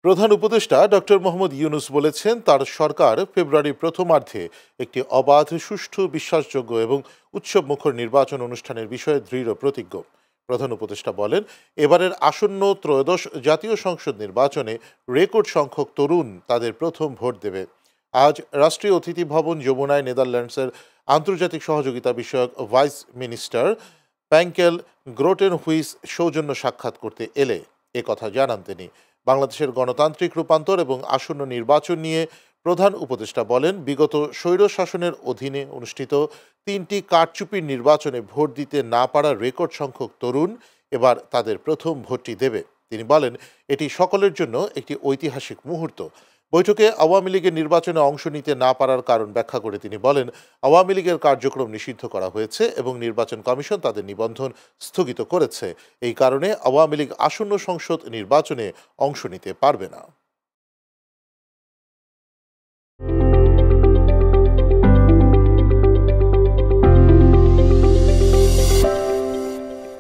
প্রধান উপদেষ্টা ডক্টর মোহাম্মদ ইউনূস বলেছেন, তার সরকার ফেব্রুয়ারির প্রথমার্ধে একটি অবাধ, সুষ্ঠু, বিশ্বাসযোগ্য এবং উৎসবমুখর নির্বাচন অনুষ্ঠানের বিষয়ে দৃঢ় প্রতিজ্ঞ। প্রধান উপদেষ্টা বলেন, এবারের আসন্ন ত্রয়োদশ জাতীয় সংসদ নির্বাচনে রেকর্ড সংখ্যক তরুণ তাদের প্রথম ভোট দেবে। আজ রাষ্ট্রীয় অতিথি ভবন যমুনায় নেদারল্যান্ডসের আন্তর্জাতিক সহযোগিতা বিষয়ক ভাইস মিনিস্টার প্যাঙ্কেল গ্রোটেনহুইস সৌজন্য সাক্ষাৎ করতে এলে কথা জানান তিনি। বাংলাদেশের গণতান্ত্রিক রূপান্তর এবং আসন্ন নির্বাচন নিয়ে প্রধান উপদেষ্টা বলেন, বিগত স্বৈর শাসনের অধীনে অনুষ্ঠিত 3টি কারচুপির নির্বাচনে ভোট দিতে না পারার রেকর্ড সংখ্যক তরুণ এবার তাদের প্রথম ভোটটি দেবে। তিনি বলেন, এটি সকলের জন্য একটি ঐতিহাসিক মুহূর্ত। বৈঠকে আওয়ামী লীগের নির্বাচনে অংশ নিতে না পারার কারণ ব্যাখ্যা করে তিনি বলেন, আওয়ামী লীগের কার্যক্রম নিষিদ্ধ করা হয়েছে এবং নির্বাচন কমিশন তাদের নিবন্ধন স্থগিত করেছে। এই কারণে আওয়ামী লীগ আসন্ন সংসদ নির্বাচনে অংশ নিতে পারবে না।